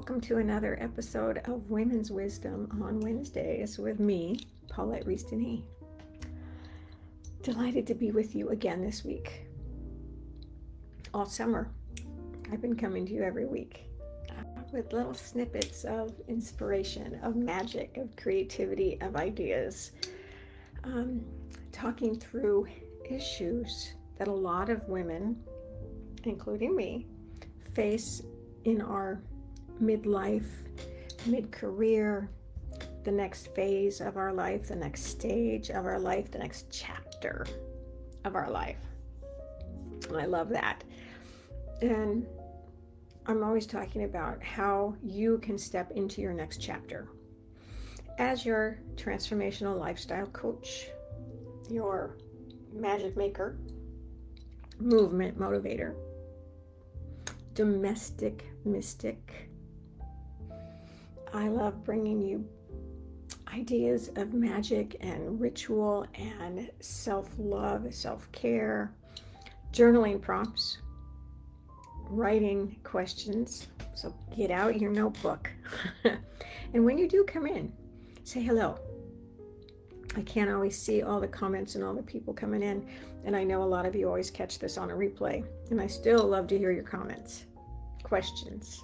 Welcome to another episode of Women's Wisdom on Wednesdays with me, Paulette Rees-Denis. Delighted to be with you again this week. All summer, I've been coming to you every week with little snippets of inspiration, of magic, of creativity, of ideas, talking through issues that a lot of women, including me, face in our midlife, mid-career, the next phase of our life, the next stage of our life, the next chapter of our life. And I love that. And I'm always talking about how you can step into your next chapter as your transformational lifestyle coach, your magic maker, movement motivator, domestic mystic. I love bringing you ideas of magic and ritual and self-love, self-care, journaling prompts, writing questions. So get out your notebook. And when you do come in, say hello. I can't always see all the comments and all the people coming in, and I know a lot of you always catch this on a replay, and I still love to hear your comments, questions,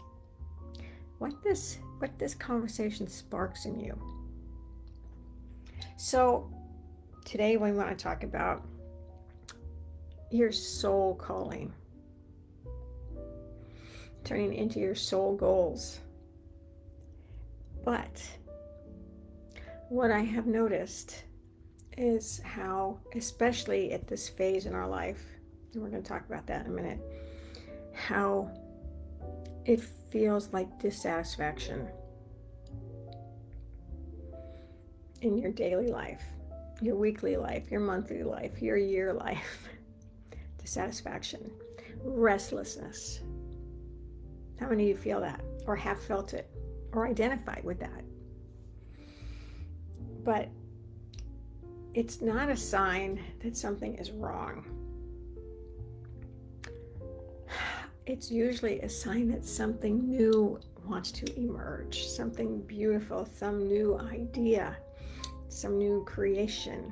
what this conversation sparks in you. So today we want to talk about your soul calling, turning into your soul goals. But what I have noticed is how, especially at this phase in our life, and we're going to talk about that in a minute, how it feels like dissatisfaction in your daily life, your weekly life, your monthly life, your year life. Dissatisfaction, restlessness. How many of you feel that, or have felt it, or identified with that? But it's not a sign that something is wrong. It's usually a sign that something new wants to emerge, something beautiful, some new idea, some new creation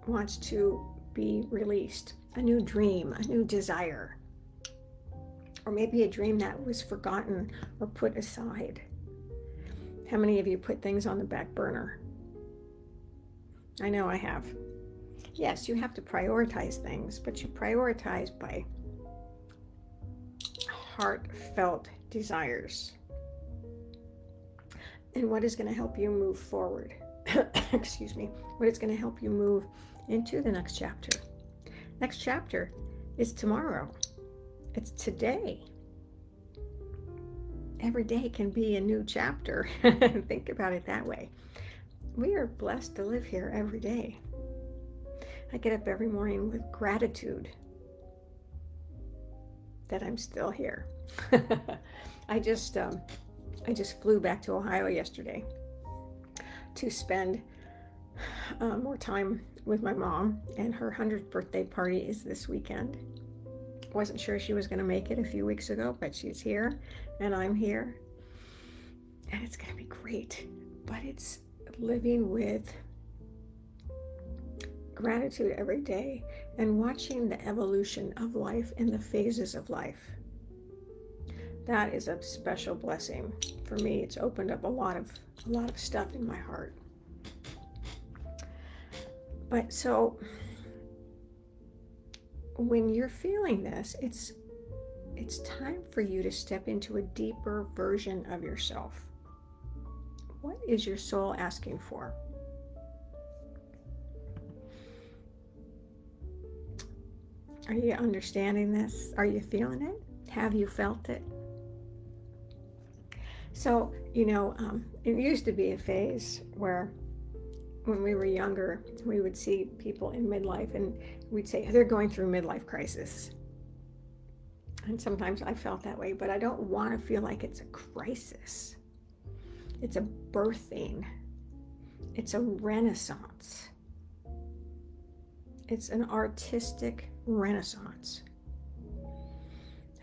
wants to be released, a new dream, a new desire, or maybe a dream that was forgotten or put aside. How many of you put things on the back burner? I know I have. Yes, you have to prioritize things, but you prioritize by heartfelt desires. And what is going to help you move forward? Excuse me. What is going to help you move into the next chapter? Next chapter is tomorrow. It's today. Every day can be a new chapter. Think about it that way. We are blessed to live here every day. I get up every morning with gratitude that I'm still here. I just flew back to Ohio yesterday to spend more time with my mom, and her 100th birthday party is this weekend. Wasn't sure she was going to make it a few weeks ago, but she's here and I'm here, and it's going to be great. But it's living with gratitude every day and watching the evolution of life and the phases of life. That is a special blessing for me. It's opened up a lot of stuff in my heart. But so when you're feeling this, it's time for you to step into a deeper version of yourself. What is your soul asking for? Are you understanding this? Are you feeling it? Have you felt it? So, it used to be a phase where when we were younger, we would see people in midlife and we'd say, they're going through midlife crisis. And sometimes I felt that way, but I don't want to feel like it's a crisis. It's a birthing. It's a renaissance. It's an artistic renaissance.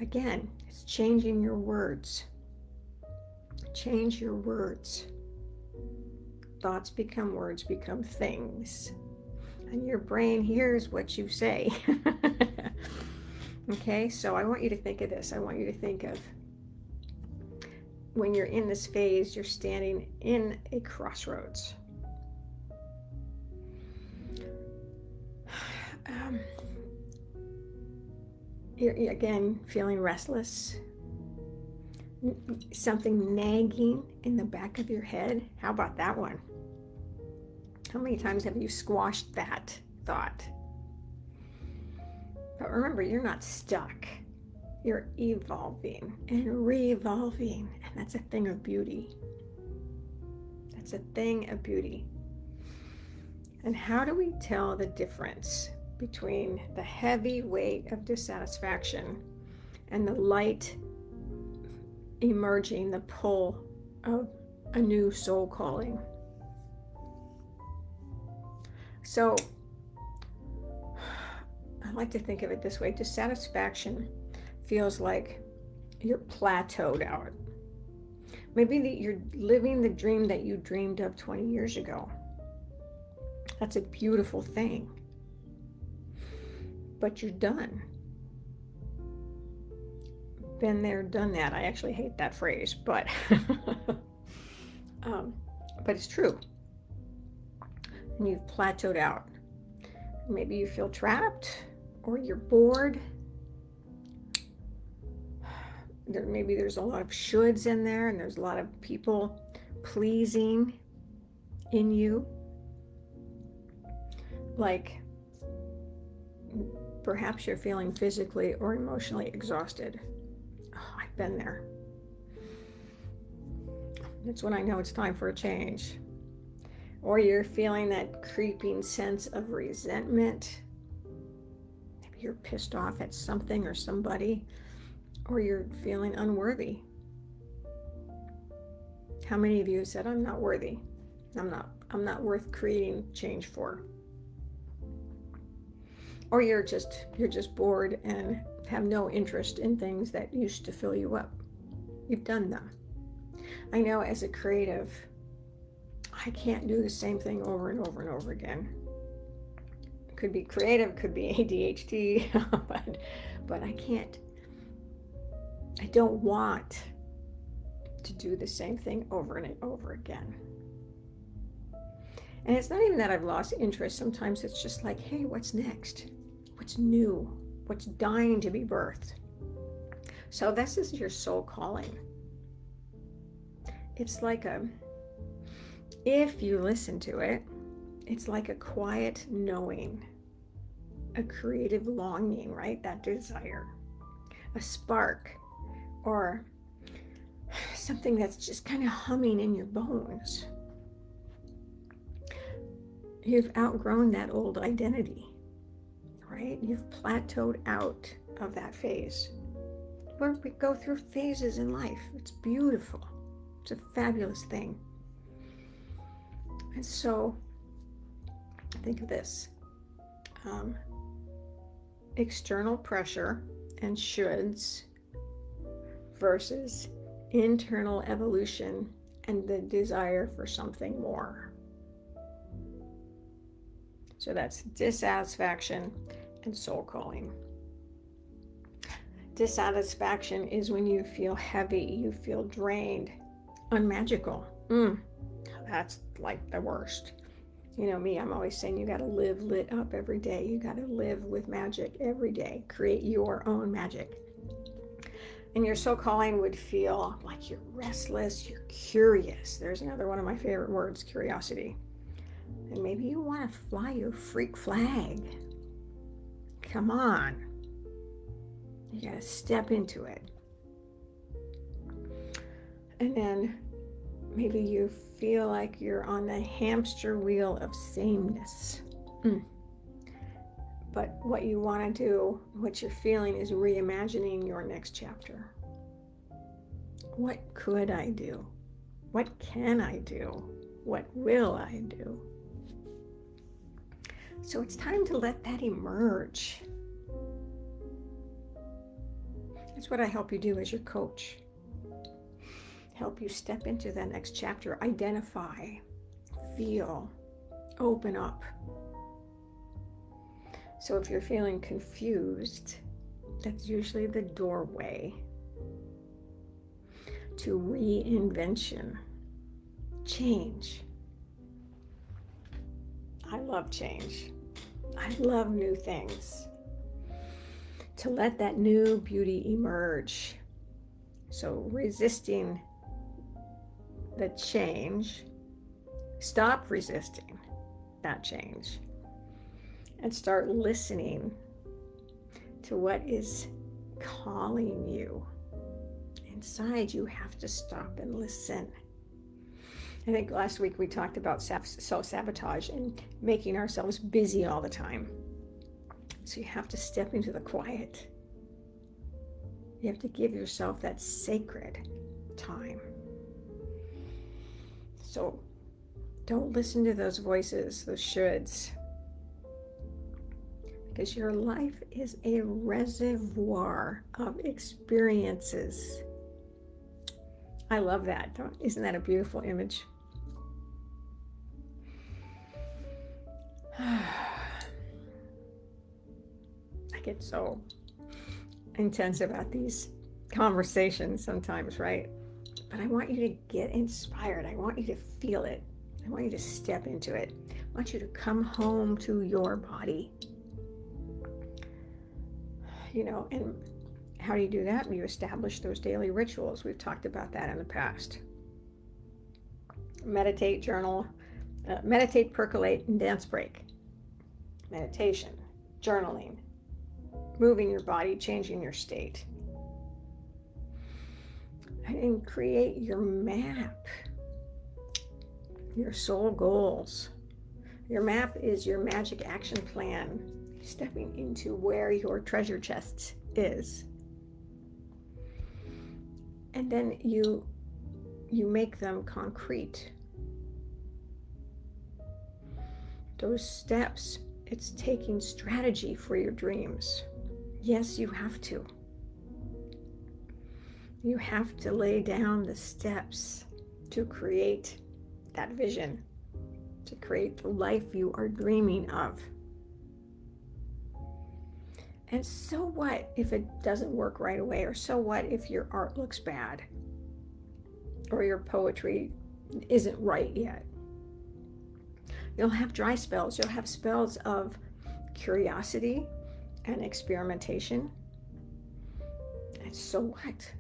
Again, it's changing your words. Change your words. Thoughts become words, become things. And your brain hears what you say. Okay, so I want you to think of this. I want you to think of when you're in this phase, you're standing in a crossroads. You're again feeling restless, something nagging in the back of your head. How about that one? How many times have you squashed that thought? But remember, you're not stuck. You're evolving and re-evolving, and that's a thing of beauty. That's a thing of beauty. And how do we tell the difference between the heavy weight of dissatisfaction and the light emerging, the pull of a new soul calling? So I like to think of it this way. Dissatisfaction feels like you're plateaued out. Maybe you're living the dream that you dreamed of 20 years ago. That's a beautiful thing. But you're done. Been there, done that. I actually hate that phrase, but it's true. And you've plateaued out. Maybe you feel trapped, or you're bored. Maybe there's a lot of shoulds in there, and there's a lot of people pleasing in you. Like perhaps you're feeling physically or emotionally exhausted. Oh, I've been there. That's when I know it's time for a change. Or you're feeling that creeping sense of resentment. Maybe you're pissed off at something or somebody, or you're feeling unworthy. How many of you said, I'm not worthy? I'm not worth creating change for? Or you're just bored and have no interest in things that used to fill you up. You've done them. I know as a creative, I can't do the same thing over and over and over again. It could be creative, could be ADHD, but I can't. I don't want to do the same thing over and over again. And it's not even that I've lost interest. Sometimes it's just like, hey, what's next? What's new? What's dying to be birthed? So this is your soul calling. It's like if you listen to it, it's like a quiet knowing, a creative longing, right? That desire, a spark, or something that's just kind of humming in your bones. You've outgrown that old identity, right? You've plateaued out of that phase. Where we go through phases in life. It's beautiful. It's a fabulous thing. And so, think of this. External pressure and shoulds versus internal evolution and the desire for something more. So that's dissatisfaction and soul calling. Dissatisfaction is when you feel heavy, you feel drained, unmagical. That's like the worst. You know me, I'm always saying you got to live lit up every day. You got to live with magic every day. Create your own magic. And your soul calling would feel like you're restless, you're curious. There's another one of my favorite words, curiosity. And maybe you want to fly your freak flag. Come on. You got to step into it. And then maybe you feel like you're on the hamster wheel of sameness. But what you want to do, what you're feeling, is reimagining your next chapter. What could I do? What can I do? What will I do? So it's time to let that emerge. That's what I help you do as your coach. help you step into that next chapter, identify, feel, open up. So if you're feeling confused, that's usually the doorway to reinvention, change. I love change. I love new things. To let that new beauty emerge. So resisting the change, stop resisting that change and start listening to what is calling you. Inside, you have to stop and listen. I think last week we talked about self-sabotage and making ourselves busy all the time. So you have to step into the quiet. You have to give yourself that sacred time. So don't listen to those voices, those shoulds. Because your life is a reservoir of experiences. I love that. Isn't that a beautiful image? I get so intense about these conversations sometimes, right? But I want you to get inspired. I want you to feel it. I want you to step into it. I want you to come home to your body. And how do you do that? You establish those daily rituals. We've talked about that in the past. Meditate, journal, meditate, percolate, and dance break. Meditation, journaling, moving your body, changing your state. And create your map, your soul goals. Your map is your magic action plan, stepping into where your treasure chest is. And then you make them concrete. Those steps, it's taking strategy for your dreams. Yes, you have to. You have to lay down the steps to create that vision, to create the life you are dreaming of. And so what if it doesn't work right away? Or so what if your art looks bad? Or your poetry isn't right yet? You'll have dry spells. You'll have spells of curiosity and experimentation. And so what?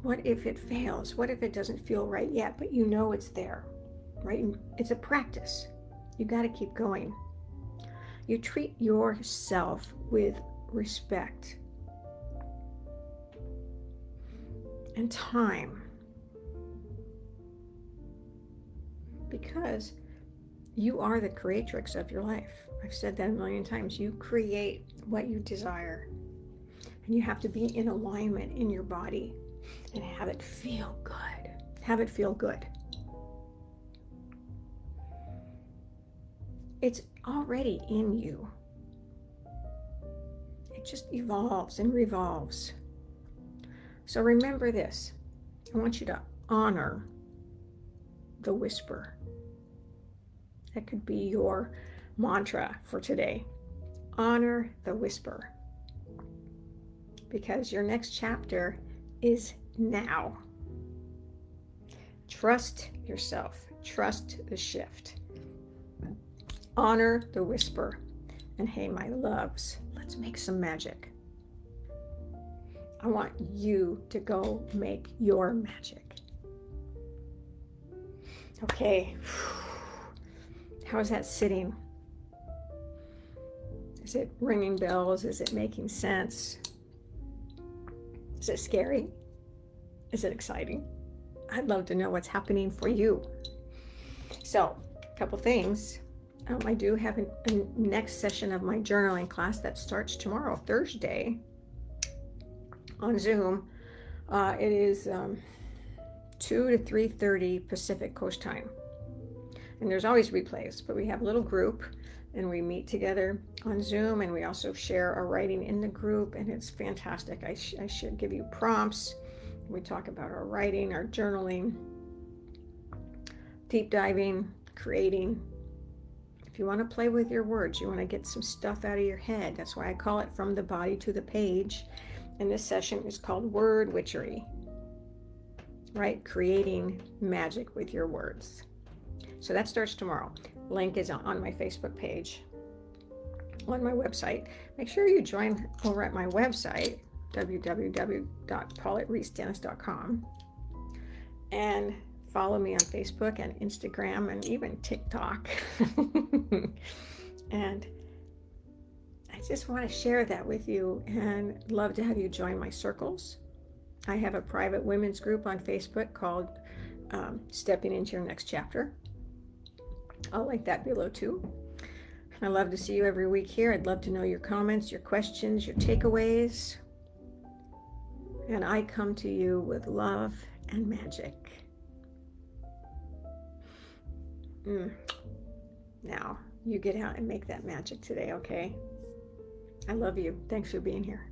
What if it fails? What if it doesn't feel right yet, but you know it's there, right? It's a practice. You got to keep going. You treat yourself with respect and time, because you are the creatrix of your life. I've said that a million times. You create what you desire, and you have to be in alignment in your body and have it feel good. Have it feel good. It's already in you. It just evolves and revolves. So remember this. I want you to honor the whisper. That could be your mantra for today. Honor the whisper. Because your next chapter is now. Trust yourself. Trust the shift. Honor the whisper. And hey, my loves, let's make some magic. I want you to go make your magic. Okay. How's that sitting? Is it ringing bells? Is it making sense? Is it scary? Is it exciting? I'd love to know what's happening for you. So, a couple things. I do have a next session of my journaling class that starts tomorrow, Thursday, on Zoom. It is 2 to 3:30 Pacific Coast Time. And there's always replays, but we have a little group and we meet together on Zoom, and we also share our writing in the group, and it's fantastic. I should give you prompts We talk about our writing, our journaling, deep diving, creating. If you want to play with your words, you want to get some stuff out of your head. That's why I call it From the Body to the Page. And this session is called Word Witchery, right? Creating magic with your words. So that starts tomorrow. Link is on my Facebook page, on my website. Make sure you join over at my website, www.paulettereesdenis.com, and follow me on Facebook and Instagram and even TikTok. And I just want to share that with you and love to have you join my circles. I have a private women's group on Facebook called Stepping Into Your Next Chapter. I'll link that below too. I love to see you every week here. I'd love to know your comments, your questions, your takeaways. And I come to you with love and magic. Now, you get out and make that magic today, okay? I love you. Thanks for being here.